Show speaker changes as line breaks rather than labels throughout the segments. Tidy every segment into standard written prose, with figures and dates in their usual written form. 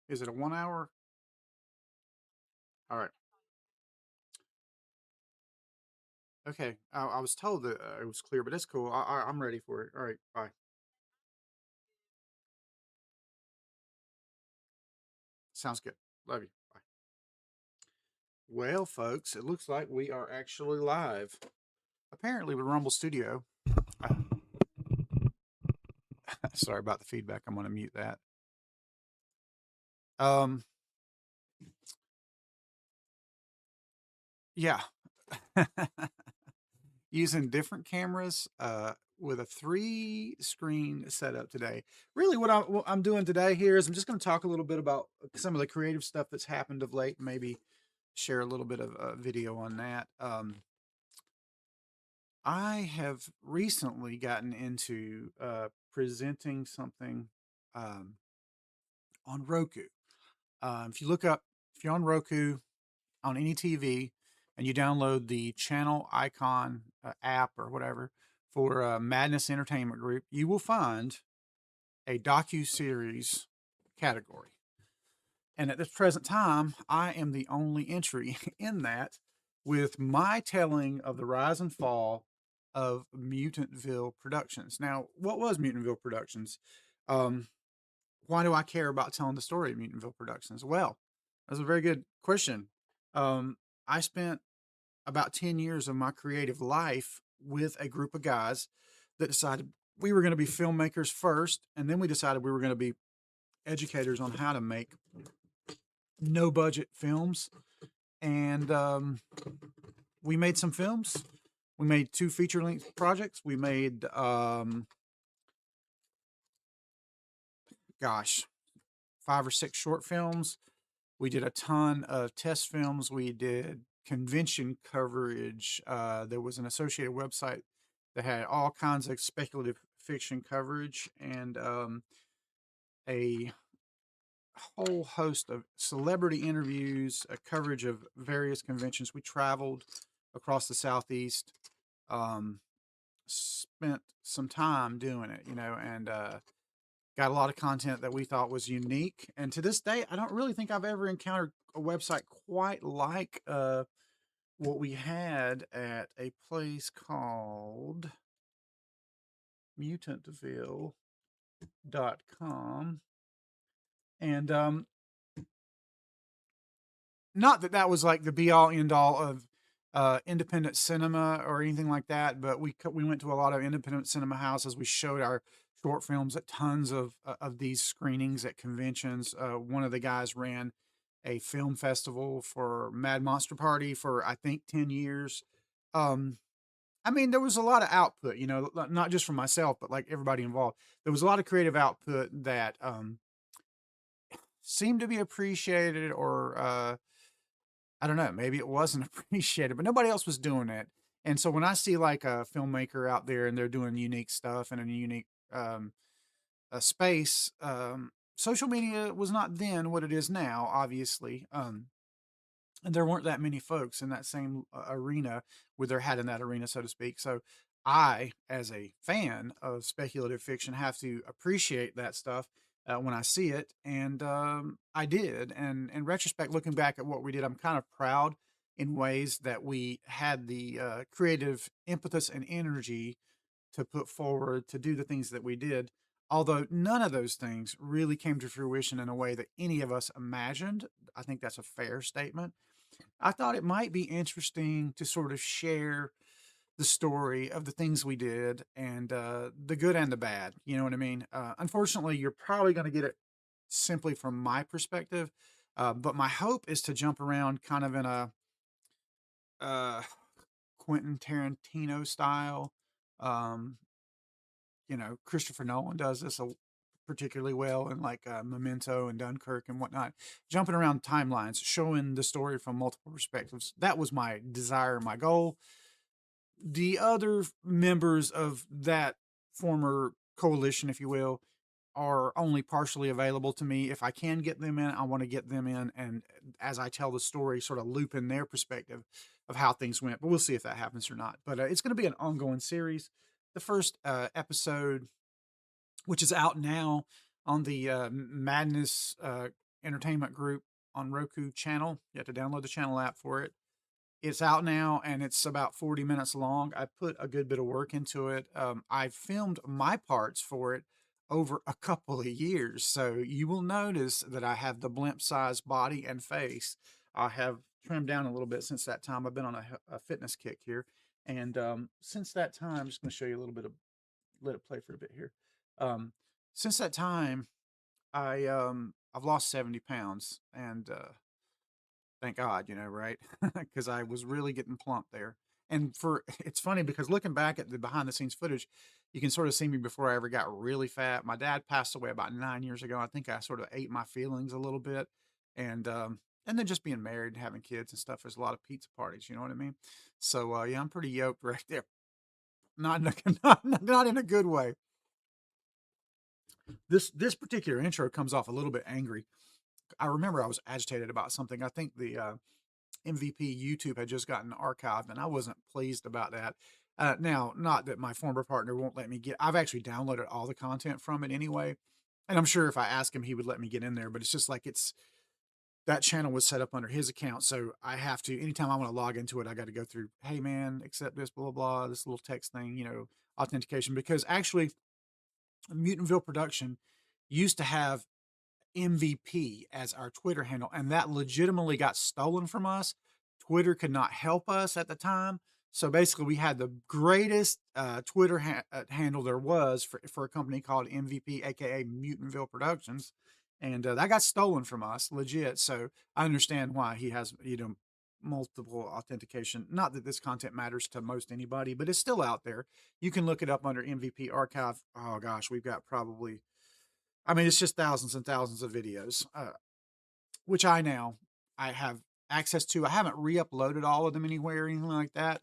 Is it a 1 hour? All right. Okay. I was told that it was clear, but it's cool. I'm ready for it. All right. Bye. Sounds good. Love you. Bye. Well, folks, it looks like we are actually live. Apparently with Rumble Studio. Uh, sorry about the feedback. I'm going to mute that. Um, yeah. Using different cameras with a 3 screen setup today. Really, what I'm doing today here is I'm just going to talk a little bit about some of the creative stuff that's happened of late, maybe share a little bit of a video on that. I have recently gotten into presenting something um, on Roku. If you look up, if you're on Roku, on any TV, and you download the channel icon app or whatever for Madness Entertainment Group, you will find a docu series category. And at this present time, I am the only entry in that, with my telling of the rise and fall of Mutantville Productions. Now, what was Mutantville Productions? Um, why do I care about telling the story of Mutantville Productions? Well, that's a very good question. I spent about 10 years of my creative life with a group of guys that decided we were going to be filmmakers first, and then we decided we were going to be educators on how to make no budget films. And we made some films. We made 2 feature length projects. We made, gosh, 5 or 6 short films. We did a ton of test films. We did convention coverage. There was an associated website that had all kinds of speculative fiction coverage, and a whole host of celebrity interviews, coverage of various conventions. We traveled across the Southeast, um, spent some time doing it, and got a lot of content that we thought was unique. And to this day, I don't really think I've ever encountered a website quite like what we had at a place called mutantville.com. And not that that was like the be all end all of independent cinema or anything like that, but we went to a lot of independent cinema houses. We showed our short films at tons of these screenings at conventions. One of the guys ran a film festival for Mad Monster Party for I think 10 years. Um, I mean, there was a lot of output, not just from myself, but like everybody involved. There was a lot of creative output that seemed to be appreciated, or I don't know, maybe it wasn't appreciated, but nobody else was doing it. And so when I see like a filmmaker out there and they're doing unique stuff in a unique space, social media was not then what it is now, obviously. And there weren't that many folks in that same arena with their hat in that arena, so to speak. So I, as a fan of speculative fiction, have to appreciate that stuff when I see it, and I did. And in retrospect, looking back at what we did, I'm kind of proud in ways that we had the creative impetus and energy to put forward to do the things that we did. Although none of those things really came to fruition in a way that any of us imagined. I think that's a fair statement. I thought it might be interesting to sort of share the story of the things we did, and the good and the bad. You know what I mean? Unfortunately, you're probably going to get it simply from my perspective, but my hope is to jump around kind of in a uh, Quentin Tarantino style. Um, Christopher Nolan does this particularly well in like Memento and Dunkirk and whatnot, jumping around timelines, showing the story from multiple perspectives. That was my desire, my goal. The other members of that former coalition, if you will, are only partially available to me. If I can get them in, I want to get them in. And as I tell the story, sort of loop in their perspective of how things went. But we'll see if that happens or not. But it's going to be an ongoing series. The first episode, which is out now on the Madness Entertainment Group on Roku channel. You have to download the channel app for it. It's out now and it's about 40 minutes long. I put a good bit of work into it. I filmed my parts for it over a couple of years. So you will notice that I have the blimp size body and face. I have trimmed down a little bit since that time. I've been on a fitness kick here. And since that time, I'm just going to show you a little bit of, let it play for a bit here. Um, since that time, I've lost 70 pounds and thank God, right? Because I was really getting plump there. And it's funny because looking back at the behind the scenes footage, you can sort of see me before I ever got really fat. My dad passed away about 9 years ago. I think I sort of ate my feelings a little bit, and and then just being married and having kids and stuff. There's a lot of pizza parties, you know what I mean? So yeah, I'm pretty yoked right there. Not in a, not in a good way. This particular intro comes off a little bit angry. I remember I was agitated about something. I think the MVP YouTube had just gotten archived, and I wasn't pleased about that. Now, not that my former partner won't let me get. I've actually downloaded all the content from it anyway, and I'm sure if I ask him, he would let me get in there. But it's just like it's that channel was set up under his account, so I have to. Anytime I want to log into it, I got to go through. Hey, man, accept this, blah blah blah. This little text thing, authentication. Because actually, Mutantville Production used to have MVP as our Twitter handle, and that legitimately got stolen from us. Twitter could not help us at the time. So basically, we had the greatest Twitter handle there was for a company called MVP, aka Mutantville Productions, and that got stolen from us, legit. So I understand why he has multiple authentication. Not that this content matters to most anybody, but it's still out there. You can look it up under MVP archive. Oh gosh, we've got probably, I mean, it's just thousands and thousands of videos, which I have access to. I haven't re-uploaded all of them anywhere or anything like that.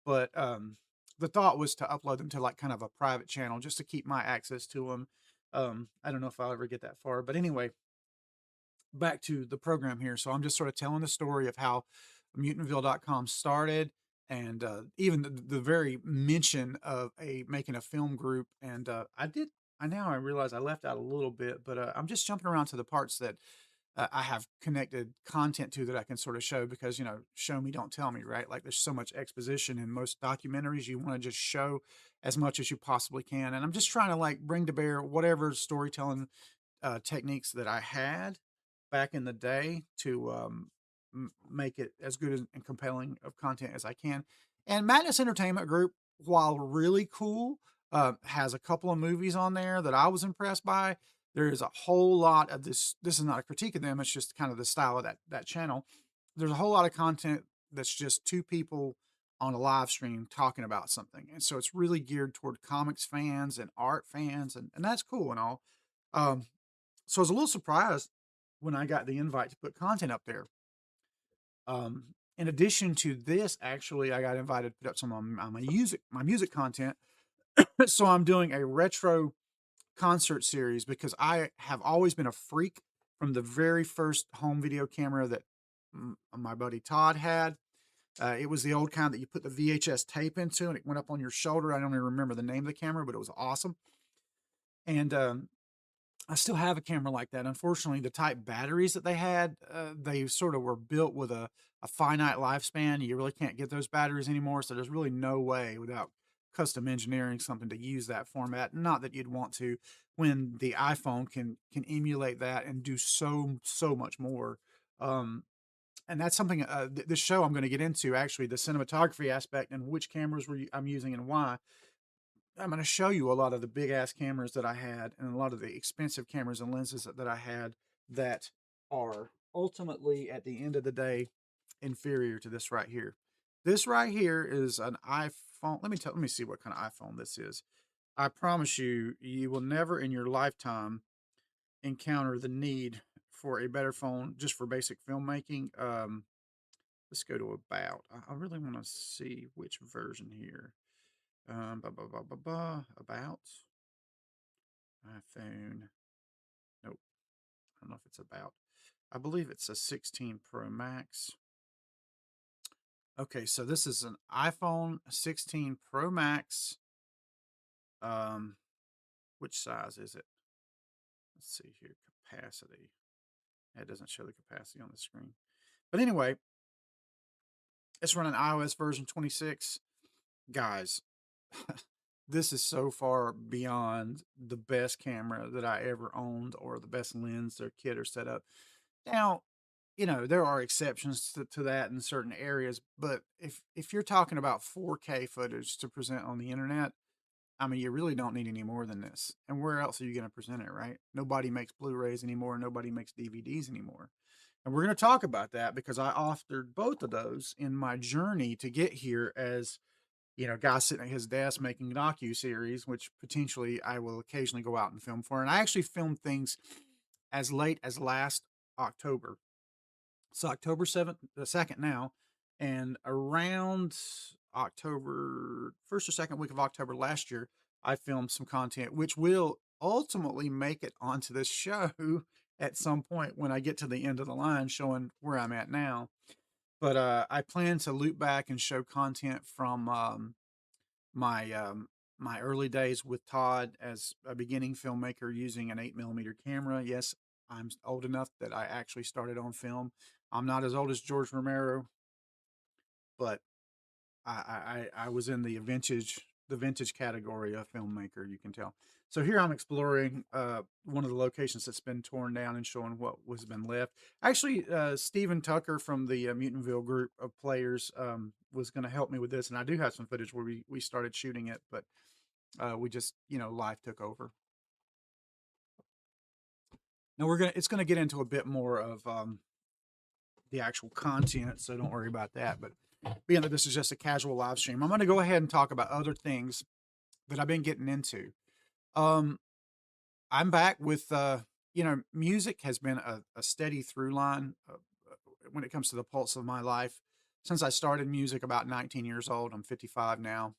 But the thought was to upload them to like kind of a private channel just to keep my access to them. I don't know if I'll ever get that far, but anyway, back to the program here. So I'm just sort of telling the story of how mutantville.com started, and even the very mention of making a film group. And I realize I left out a little bit, but I'm just jumping around to the parts that I have connected content to that I can sort of show, because show me, don't tell me, right? Like there's so much exposition in most documentaries. You want to just show as much as you possibly can, and I'm just trying to like bring to bear whatever storytelling techniques that I had back in the day to make it as good and compelling of content as I can. And Madness Entertainment Group, while really cool, has a couple of movies on there that I was impressed by. There is a whole lot of this. This is not a critique of them. It's just kind of the style of that channel. There's a whole lot of content that's just two people on a live stream talking about something. And so it's really geared toward comics fans and art fans, and that's cool and all. So I was a little surprised when I got the invite to put content up there. In addition to this, actually, I got invited to put up some on my music content. So I'm doing a retro concert series because I have always been a freak from the very first home video camera that my buddy Todd had. It was the old kind that you put the VHS tape into and it went up on your shoulder. I don't even remember the name of the camera, but it was awesome. And I still have a camera like that. Unfortunately, the type batteries that they had, they sort of were built with a finite lifespan. You really can't get those batteries anymore. So there's really no way without custom engineering something to use that format. Not that you'd want to, when the iPhone can emulate that and do so much more. And that's something this show I'm going to get into, actually, the cinematography aspect and which cameras I'm using and why. I'm going to show you a lot of the big ass cameras that I had and a lot of the expensive cameras and lenses that I had that are ultimately, at the end of the day, inferior to this right here. This right here is an iPhone. Let me see what kind of iPhone this is. I promise you, you will never in your lifetime encounter the need for a better phone just for basic filmmaking. Let's go to about. I really want to see which version here. About iPhone. Nope. I don't know if it's about. I believe it's a 16 Pro Max. Okay, so this is an iPhone 16 Pro Max. Which size is it? Let's see here. Capacity. It doesn't show the capacity on the screen. But anyway, it's running iOS version 26. Guys, this is so far beyond the best camera that I ever owned or the best lens their kit or set up. Now, there are exceptions to that in certain areas, but if you're talking about 4K footage to present on the internet, I mean, you really don't need any more than this. And where else are you going to present it, right? Nobody makes Blu-rays anymore. Nobody makes DVDs anymore. And we're going to talk about that because I authored both of those in my journey to get here as, guy sitting at his desk making docu-series, which potentially I will occasionally go out and film for. And I actually filmed things as late as last October. It's October 7th, the 2nd now, and around October 1st or 2nd week of October last year, I filmed some content which will ultimately make it onto this show at some point when I get to the end of the line showing where I'm at now. But I plan to loop back and show content from my my early days with Todd as a beginning filmmaker using an 8mm camera. Yes, I'm old enough that I actually started on film. I'm not as old as George Romero, but I was in the vintage category of filmmaker. You can tell. So here I'm exploring one of the locations that's been torn down and showing what was been left. Actually, Stephen Tucker from the Mutantville group of players was going to help me with this, and I do have some footage where we started shooting it, but we just life took over. Now it's gonna get into a bit more of the actual content, so don't worry about that. But being that this is just a casual live stream, I'm gonna go ahead and talk about other things that I've been getting into. Um, I'm back with music has been a steady through line when it comes to the pulse of my life since I started music about 19 years old. I'm 55 now.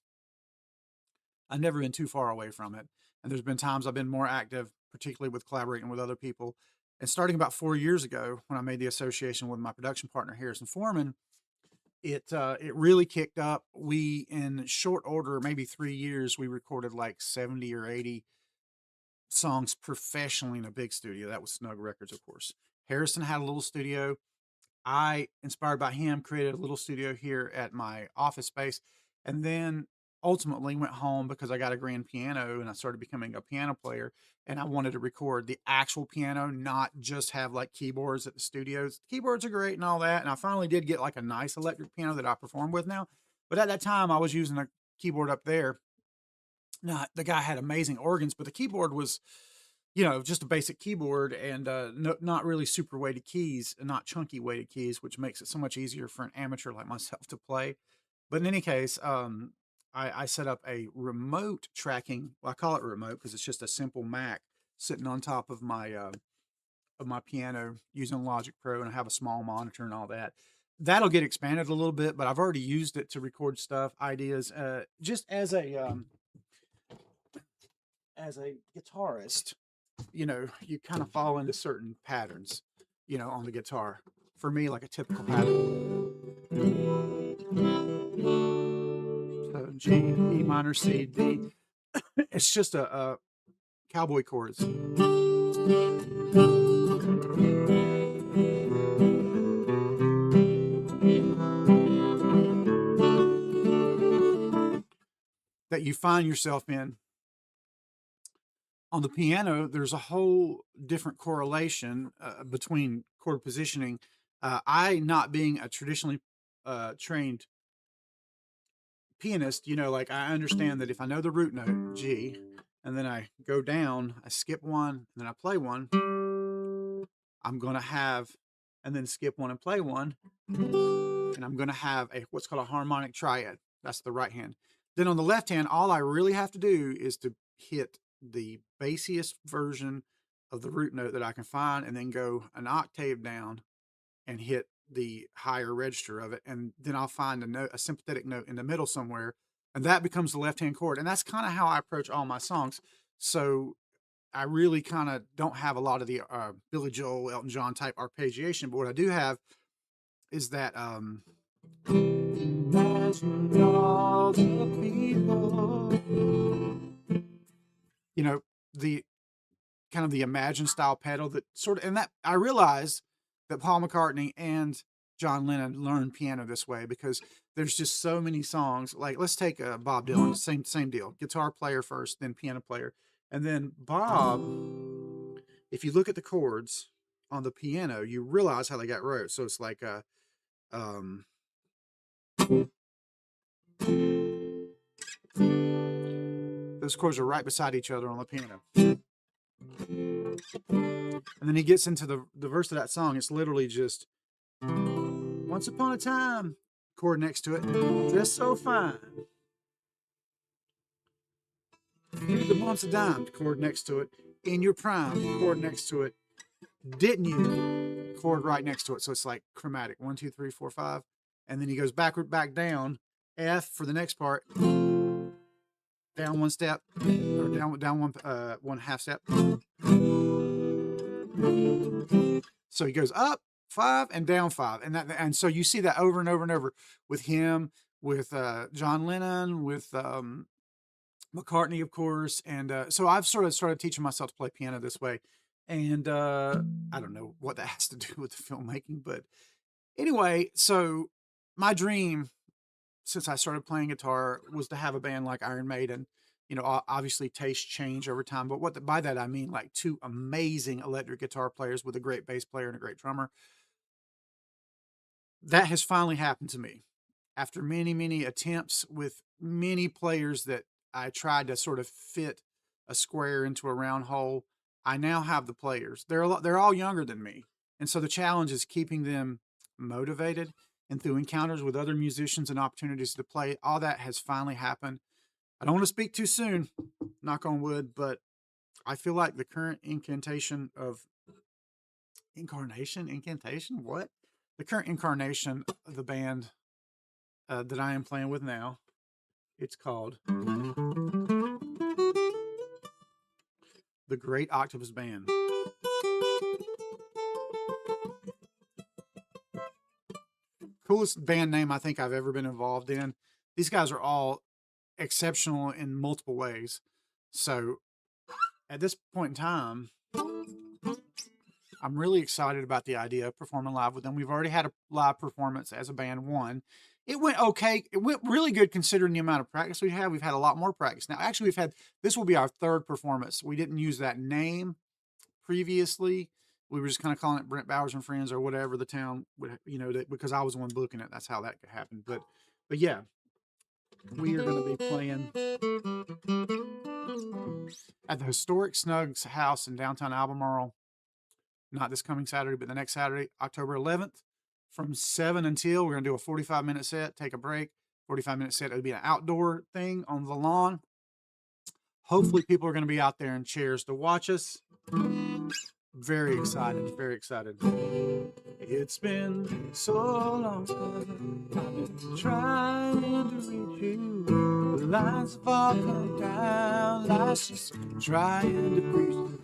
I've never been too far away from it. And there's been times I've been more active, particularly with collaborating with other people. And starting about 4 years ago, when I made the association with my production partner, Harrison Foreman, it really kicked up. We, in short order, maybe 3 years, we recorded like 70 or 80 songs professionally in a big studio. That was Snug Records, of course. Harrison had a little studio. I, inspired by him, created a little studio here at my office space, and then ultimately went home because I got a grand piano and I started becoming a piano player. And I wanted to record the actual piano, not just have like keyboards at the studios. Keyboards are great and all that. And I finally did get like a nice electric piano that I perform with now. But at that time, I was using a keyboard up there. Now, the guy had amazing organs, but the keyboard was just a basic keyboard and not really super weighted keys and not chunky weighted keys, which makes it so much easier for an amateur like myself to play. But in any case, I set up a remote tracking. Well, I call it remote because it's just a simple Mac sitting on top of my piano using Logic Pro, and I have a small monitor and all that. That'll get expanded a little bit, but I've already used it to record stuff, ideas, just as a guitarist. You kind of fall into certain patterns, on the guitar. For me, like a typical pattern. So G, E minor, C, D. It's just a cowboy chords. That you find yourself in. On the piano, there's a whole different correlation between chord positioning. I, not being a traditionally trained pianist, like I understand that if I know the root note, G, and then I go down, I skip one, and then I play one, I'm going to have, and then skip one and play one, and I'm going to have what's called a harmonic triad. That's the right hand. Then on the left hand, all I really have to do is to hit the bassiest version of the root note that I can find, and then go an octave down and hit the higher register of it. And then I'll find a sympathetic note in the middle somewhere, and that becomes the left-hand chord. And that's kind of how I approach all my songs. So I really kind of don't have a lot of the Billy Joel, Elton John type arpeggiation, but what I do have is that imagine all the people, the kind of the Imagine style pedal that sort of, and that I realized that Paul McCartney and John Lennon learned piano this way because there's just so many songs. Like let's take Bob Dylan, same deal. Guitar player first, then piano player, and then Bob. If you look at the chords on the piano, you realize how they got wrote. So it's like um, those chords are right beside each other on the piano. And then he gets into the verse of that song. It's literally just once upon a time, chord next to it, dressed so fine. The months of dime, chord next to it. In your prime, chord next to it. Didn't you? Chord right next to it. So it's like chromatic. 1, 2, 3, 4, 5. And then he goes backward, back down. F for the next part. Down one step, or down one half step. So he goes up 5 and down 5, and so you see that over and over and over with him, with John Lennon, with McCartney, of course, and so I've sort of started teaching myself to play piano this way, and I don't know what that has to do with the filmmaking, but anyway, so my dream since I started playing guitar was to have a band like Iron Maiden. You know, obviously tastes change over time, but by that I mean like 2 amazing electric guitar players with a great bass player and a great drummer. That has finally happened to me after many attempts with many players that I tried to sort of fit a square into a round hole. I now have the players. They're all younger than me, and so the challenge is keeping them motivated. And through encounters with other musicians and opportunities to play, all that has finally happened. I don't want to speak too soon, knock on wood, but I feel like the current incantation, what? The current incarnation of the band that I am playing with now, it's called the Great Octopus Band. Coolest band name I think I've ever been involved in. These guys are all exceptional in multiple ways. So at this point in time, I'm really excited about the idea of performing live with them. We've already had a live performance as a band one. It went okay. It went really good considering the amount of practice we have. We've had a lot more practice. Now, actually, this will be our 3rd performance. We didn't use that name previously. We were just kind of calling it Brent Bowers and Friends or whatever the town would, because I was the one booking it. That's how that happened. But yeah, we are going to be playing at the historic Snugs House in downtown Albemarle. Not this coming Saturday, but the next Saturday, October 11th, from 7 until. We're going to do a 45-minute set, take a break. 45-minute set. It'll be an outdoor thing on the lawn. Hopefully, people are going to be out there in chairs to watch us. Very excited, very excited. It's been so long, I've been trying to reach you. The lines have all come down, life's just trying to preach to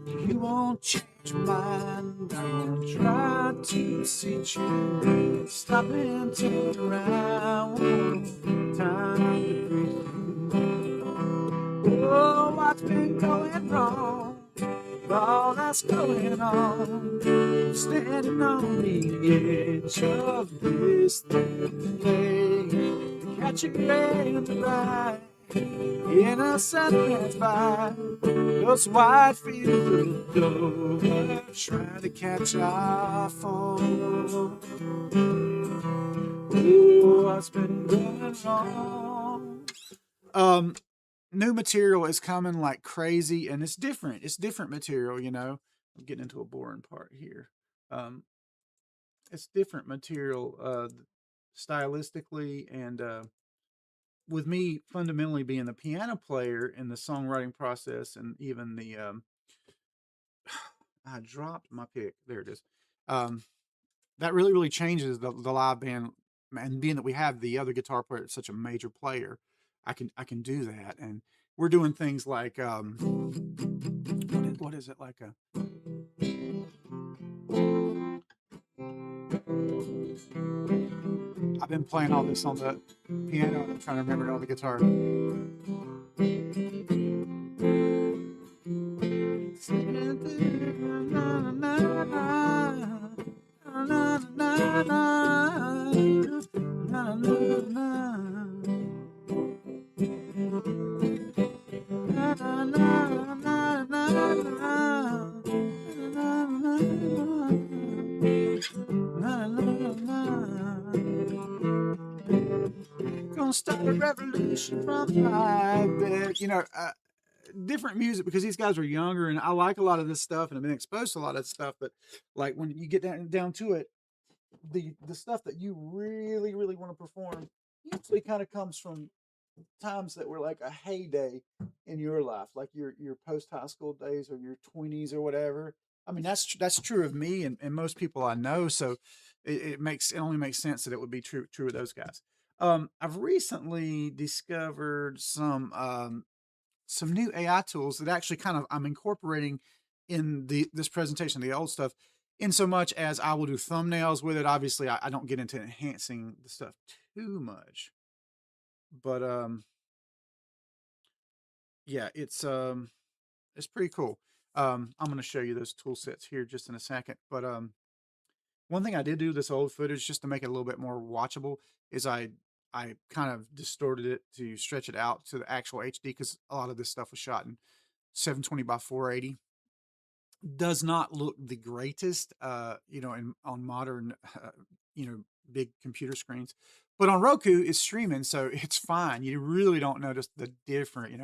you. You won't change your mind, I won't try to beseech you. Stop and turn around, one time to preach to you. Oh, what's been going wrong? All that's going on, standing on the edge of this thing, catching in the ride, in a sunset by those white fields of Dover, trying to catch our fall. Oh, what's been going on? New material is coming like crazy, and it's different. It's different material, I'm getting into a boring part here. It's different material stylistically, and with me fundamentally being the piano player in the songwriting process, and even the I dropped my pick. There it is. That really changes the live band, and being that we have the other guitar player, it's such a major player. I can do that, and we're doing things like what is it like a I've been playing all this on the piano, and I'm trying to remember it on the guitar. gonna start a revolution from my bed. Different music because these guys are younger, and I like a lot of this stuff, and I've been exposed to a lot of stuff. But like when you get down to it, the stuff that you really really want to perform usually kind of comes from times that were like a heyday in your life, like your post high school days or your 20s or whatever. I mean, that's true of me and most people I know. So it only makes sense that it would be true of those guys. I've recently discovered some new AI tools that actually kind of I'm incorporating in this presentation, the old stuff, in so much as I will do thumbnails with it. Obviously, I don't get into enhancing the stuff too much, but yeah, it's pretty cool. I'm going to show you those tool sets here just in a second. But one thing I did do this old footage just to make it a little bit more watchable is I kind of distorted it to stretch it out to the actual HD because a lot of this stuff was shot in 720 by 480. Does not look the greatest, on modern, big computer screens. But on Roku, it's streaming, so it's fine. You really don't notice the different.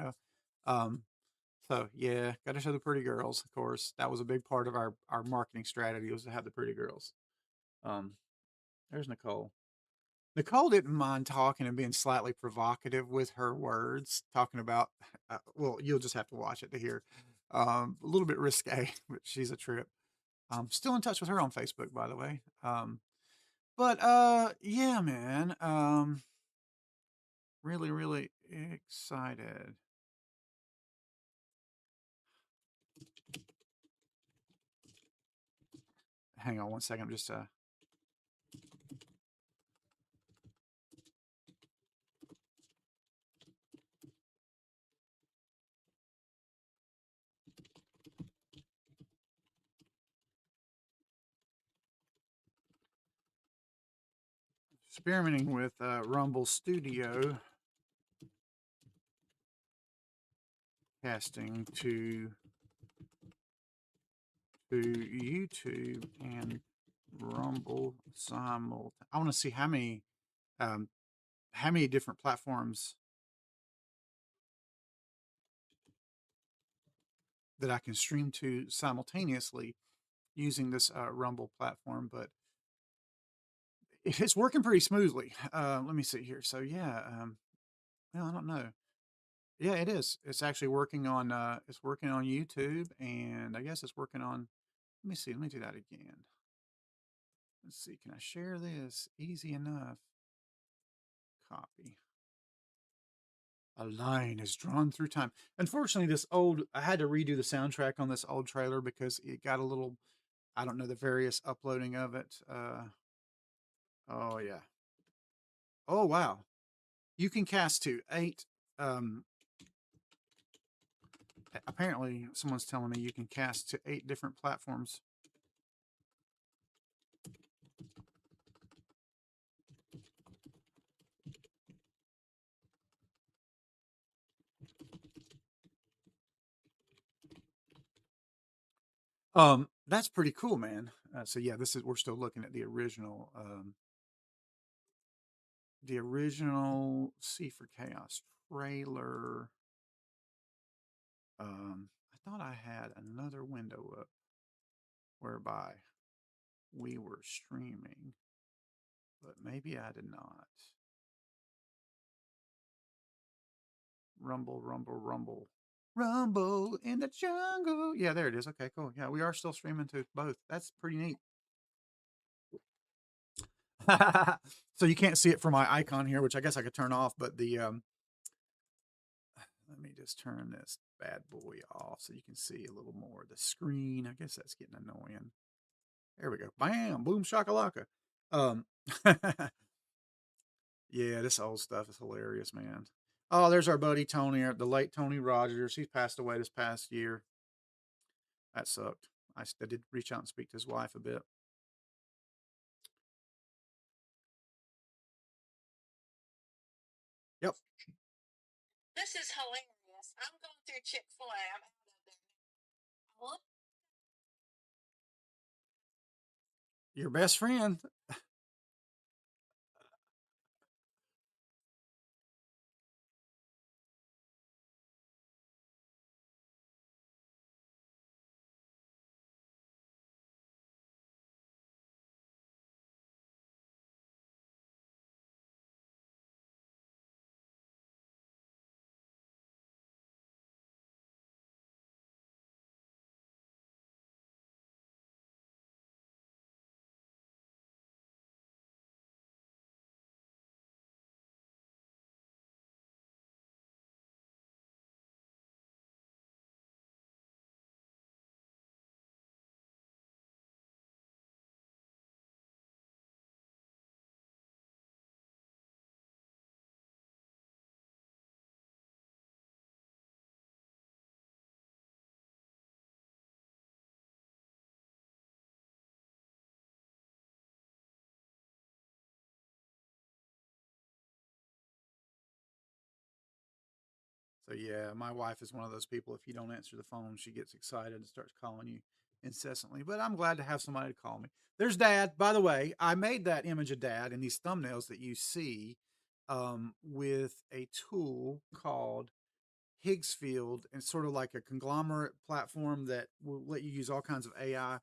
Um, so yeah, got to show the pretty girls. Of course, that was a big part of our marketing strategy was to have the pretty girls. Um, there's Nicole. Nicole didn't mind talking and being slightly provocative with her words, talking about. Well, you'll just have to watch it to hear. A little bit risque, but she's a trip. Still in touch with her on Facebook, by the way. But yeah, man. Really, really excited. Hang on one second. I'm just experimenting with Rumble Studio casting to YouTube and Rumble simul. I want to see um, how many different platforms that I can stream to simultaneously using this Rumble platform. But it's working pretty smoothly. Let me see here. So yeah, well, I don't know. Yeah, it is. It's actually working on. It's working on YouTube, and I guess it's working on. Let me see. Let me do that again. Let's see. Can I share this? Easy enough. Copy. A line is drawn through time. Unfortunately, I had to redo the soundtrack on this old trailer because it got a little, I don't know, the various uploading of it. Oh, yeah. Oh, wow. You can cast to eight. Um, Apparently, someone's telling me you can cast to 8 different platforms. That's pretty cool, man. So yeah, we're still looking at the original C for Chaos trailer. I thought I had another window up whereby we were streaming, but maybe I did not. Rumble, rumble, rumble. Rumble in the jungle. Yeah, there it is. Okay, cool. Yeah, we are still streaming to both. That's pretty neat. So you can't see it from my icon here, which I guess I could turn off, but let me just turn this bad boy off so you can see a little more of the screen. I guess that's getting annoying. There we go. Bam, boom, shakalaka. Um, yeah, this old stuff is hilarious, man. Oh, there's our buddy Tony, the late Tony Rogers. He passed away this past year. That sucked. I did reach out and speak to his wife a bit. Yep. This is hilarious. I'm going through Chick-fil-A. I'm out of there. Your best friend. So yeah, my wife is one of those people. If you don't answer the phone, she gets excited and starts calling you incessantly. But I'm glad to have somebody to call me. There's Dad. By the way, I made that image of Dad in these thumbnails that you see with a tool called Higgsfield, and sort of like a conglomerate platform that will let you use all kinds of AI.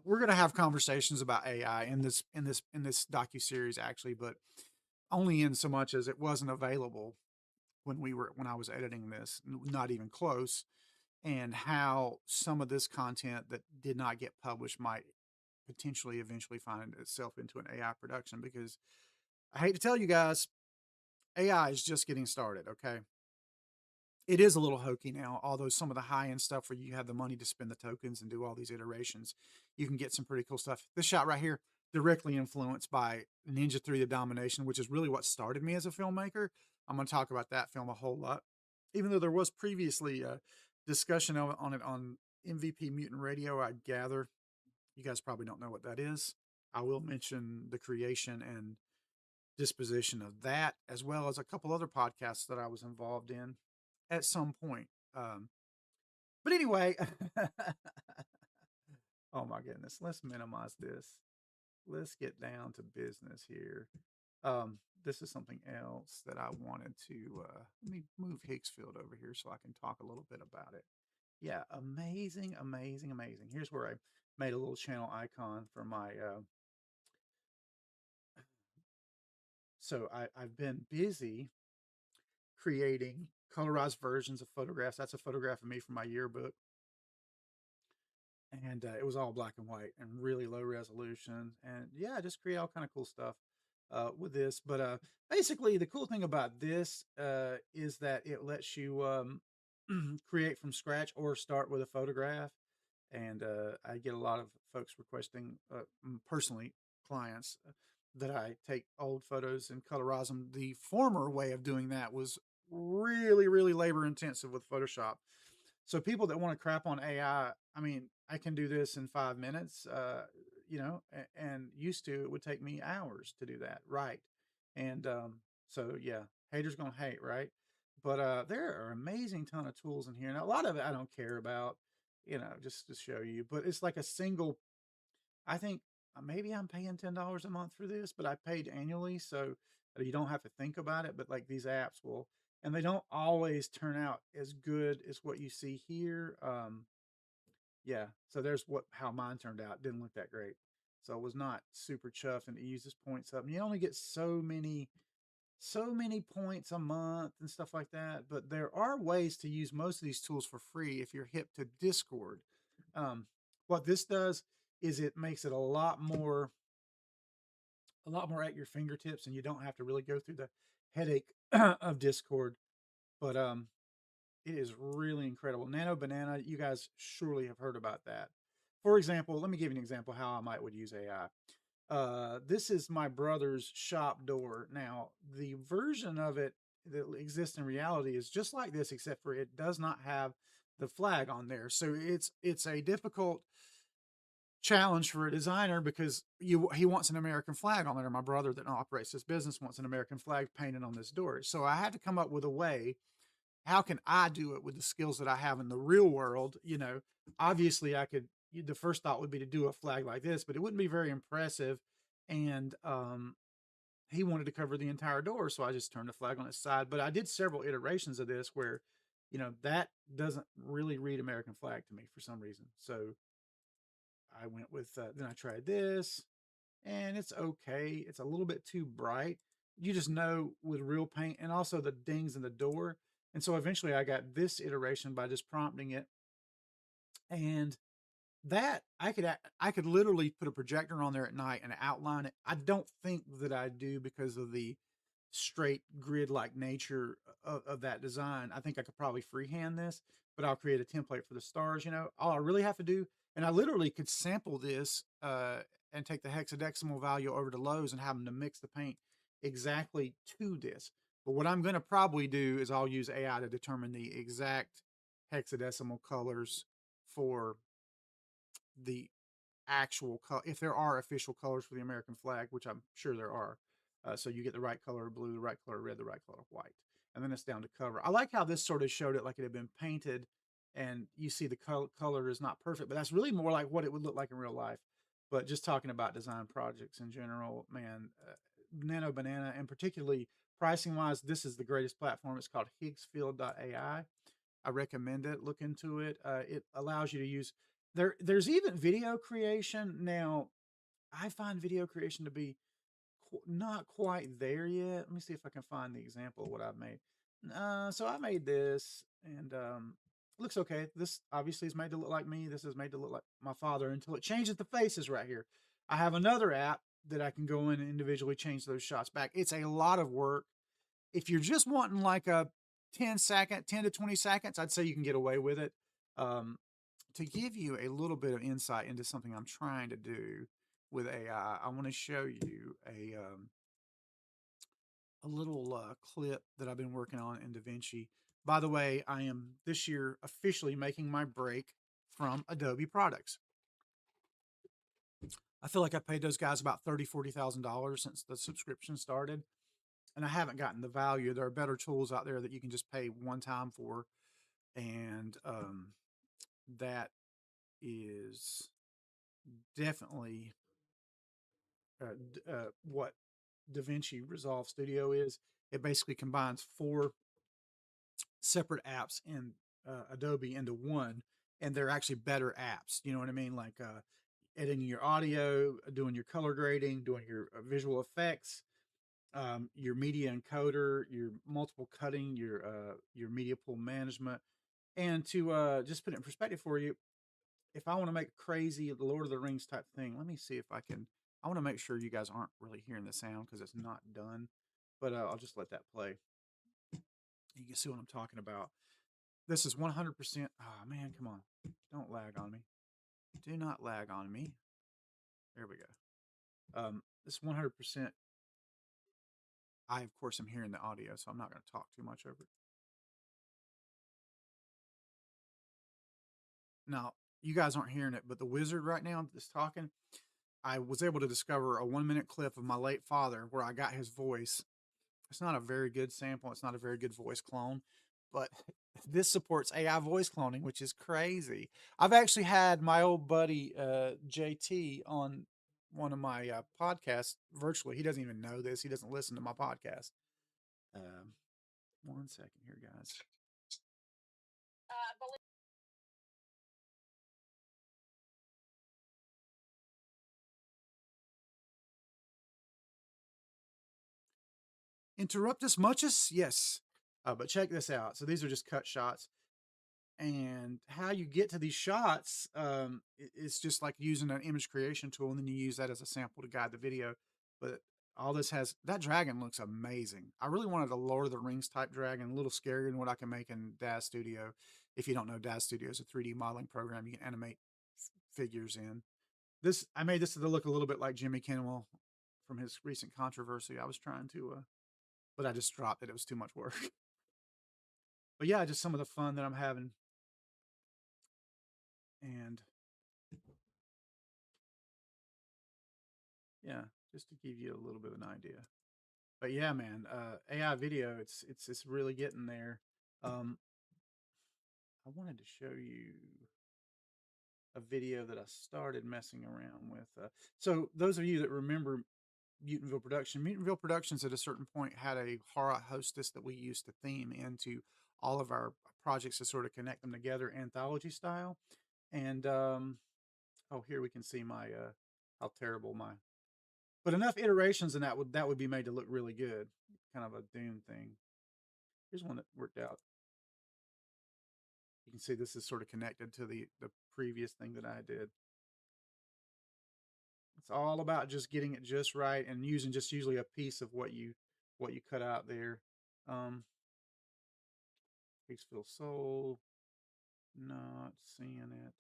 We're going to have conversations about AI in this docu series, actually, but only in so much as it wasn't available when I was editing this, not even close, and how some of this content that did not get published might potentially eventually find itself into an AI production. Because I hate to tell you guys, AI is just getting started. Okay, it is a little hokey now, although some of the high end stuff where you have the money to spend the tokens and do all these iterations, you can get some pretty cool stuff. This shot right here, directly influenced by Ninja 3 The Domination, which is really what started me as a filmmaker. I'm going to talk about that film a whole lot, even though there was previously a discussion on it on MVP Mutant Radio. I gather you guys probably don't know what that is. I will mention the creation and disposition of that, as well as a couple other podcasts that I was involved in at some point. Um, but anyway, oh my goodness, let's minimize this. Let's get down to business here. This is something else that I wanted to let me move Higgsfield over here so I can talk a little bit about it. Yeah, amazing, amazing, amazing. Here's where I made a little channel icon for my. I've been busy creating colorized versions of photographs. That's a photograph of me from my yearbook, and it was all black and white and really low resolution. And yeah, I just create all kind of cool stuff with this. But basically, the cool thing about this is that it lets you create from scratch or start with a photograph. And I get a lot of folks requesting, personally, clients that I take old photos and colorize them. The former way of doing that was really, really labor intensive with Photoshop. So people that want to crap on I mean, I can do this in 5 minutes, and used to it would take me hours to do that, right? And so yeah, haters gonna hate, right? But there are amazing ton of tools in here, and a lot of it I don't care about, just to show you. But it's like a single. I think maybe I'm paying $10 a month for this, but I paid annually, so you don't have to think about it. But like these apps will, and they don't always turn out as good as what you see here. Yeah, so there's what how mine turned out. Didn't look that great, so I was not super chuffed. And it uses points up, and you only get so many points a month and stuff like that. But there are ways to use most of these tools for free if you're hip to Discord. Um, what this does is it makes it a lot more at your fingertips, and you don't have to really go through the headache of Discord. But it is really incredible. Nano Banana, you guys surely have heard about that. For example, let me give you an example how I might would use AI. This is my brother's shop door. Now, the version of it that exists in reality is just like this, except for it does not have the flag on there. So it's a difficult challenge for a designer because he wants an American flag on there. My brother that operates this business wants an American flag painted on this door. So I had to come up with a way. How can I do it with the skills that I have in the real world? Obviously I could. The first thought would be to do a flag like this, but it wouldn't be very impressive. And he wanted to cover the entire door, so I just turned the flag on its side. But I did several iterations of this where, that doesn't really read American flag to me for some reason. So I went with then I tried this, and it's okay. It's a little bit too bright. You just know with real paint, and also the dings in the door. And so eventually I got this iteration by just prompting it, and that I could literally put a projector on there at night and outline it. I don't think that I do because of the straight grid like nature of that design. I think I could probably freehand this, but I'll create a template for the stars. All I really have to do, and I literally could sample this and take the hexadecimal value over to Lowe's and have them to mix the paint exactly to this. But what I'm going to probably do is I'll use AI to determine the exact hexadecimal colors for the actual color, if there are official colors for the American flag, which I'm sure there are. So you get the right color of blue, the right color of red, the right color of white. and then it's down to cover. I like how this sort of showed it like it had been painted, and you see the color is not perfect, but that's really more like what it would look like in real life. But just talking about design projects in general, man, Nano Banana, and particularly pricing wise, this is the greatest platform. It's called Higgsfield.ai. I recommend it. Look into it. It allows you to use There's even video creation now. I find video creation to be not quite there yet. Let me see if I can find the example of what I've made. So I made this, and it looks okay. This obviously is made to look like me. This is made to look like my father until it changes the faces right here. I have another app that I can go in and individually change those shots back. It's a lot of work. If you're just wanting like a 10 to 20 seconds, I'd say you can get away with it. Um, to give you a little bit of insight into something I'm trying to do with AI, I want to show you a little clip that I've been working on in DaVinci. By the way, I am this year officially making my break from Adobe products. I feel like I paid those guys about $40,000 since the subscription started, and I haven't gotten the value. There are better tools out there that you can just pay one time for, and that is definitely what DaVinci Resolve Studio is. It basically combines four separate apps in Adobe into one, and they're actually better apps. You know what I mean? Like editing your audio, doing your color grading, doing your visual effects, your media encoder, your multiple cutting, your media pool management, and to just put it in perspective for you, if I want to make a crazy the Lord of the Rings type thing, let me see if I can. I want to make sure you guys aren't really hearing the sound because it's not done, but I'll just let that play. You can see what I'm talking about. This is 100%. Oh man, come on. Don't lag on me. Do not lag on me. There we go. This 100%. I, of course, am hearing the audio, so I'm not going to talk too much over it. Now, you guys aren't hearing it, but the wizard right now that's talking, I was able to discover a 1 minute clip of my late father where I got his voice. It's not a very good sample. It's not a very good voice clone, but this supports AI voice cloning, which is crazy. I've actually had my old buddy JT on one of my podcasts virtually. He doesn't even know this. He doesn't listen to my podcast. Um, 1 second here, guys. Interrupt us muchus? Yes. But check this out. So these are just cut shots. And how you get to these shots, it's just like using an image creation tool, and then you use that as a sample to guide the video. But all this has that dragon looks amazing. I really wanted a Lord of the Rings type dragon, a little scarier than what I can make in Daz Studio. If you don't know, Daz Studio is a 3D modeling program you can animate figures in. This I made this to look a little bit like Jimmy Kimmel from his recent controversy. I was trying to, but I just dropped it. It was too much work. But yeah, just some of the fun that I'm having, and yeah, just to give you a little bit of an idea. But yeah, man, AI video, it's really getting there. Um, I wanted to show you a video that I started messing around with. So those of you that remember Mutantville Productions at a certain point had a horror hostess that we used to theme into all of our projects to sort of connect them together, anthology style. And oh, here we can see my how terrible my but enough iterations and that would be made to look really good. Kind of a Dune thing. Here's one that worked out. You can see this is sort of connected to the previous thing that I did. It's all about just getting it just right and using just usually a piece of what you cut out there. Um, Peaceful Soul, not seeing it.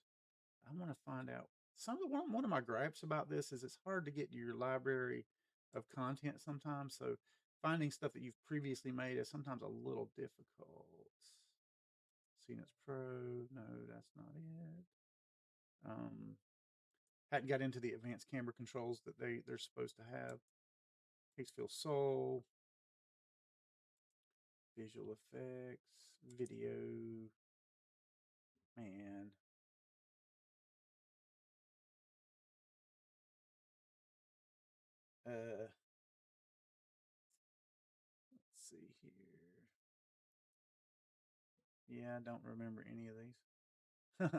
I want to find out. One of my gripes about this is it's hard to get your library of content sometimes. So finding stuff that you've previously made is sometimes a little difficult. CNS Pro, no, that's not it. Um, hadn't got into the advanced camera controls that they're supposed to have. Peaceful Soul, visual effects, video, man. Let's see here. Yeah, I don't remember any of these.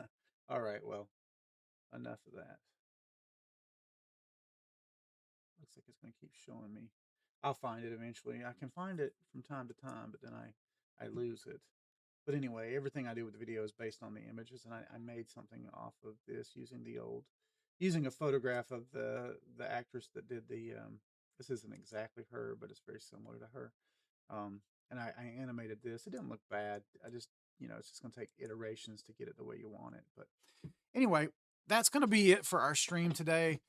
All right, well, enough of that. Looks like it's going to keep showing me. I'll find it eventually. I can find it from time to time, but then I lose it. But anyway, everything I do with the video is based on the images, and I made something off of this using a photograph of the actress that did the. This isn't exactly her, but it's very similar to her. Um, and I animated this. It didn't look bad. I just, it's just going to take iterations to get it the way you want it. But anyway, that's going to be it for our stream today.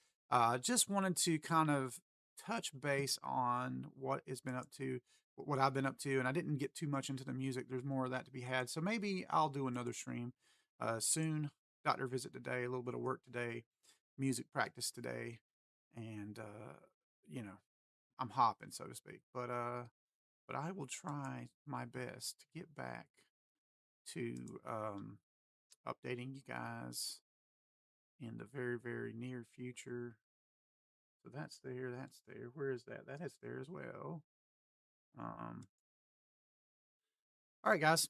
Just wanted to kind of touch base on what has been up to, what I've been up to, and I didn't get too much into the music. There's more of that to be had, so maybe I'll do another stream soon. Doctor visit today, a little bit of work today, music practice today, and you know, I'm hopping, so to speak. But I will try my best to get back to updating you guys in the very, very near future. So that's there. That's there. Where is that? That is there as well. All right, guys.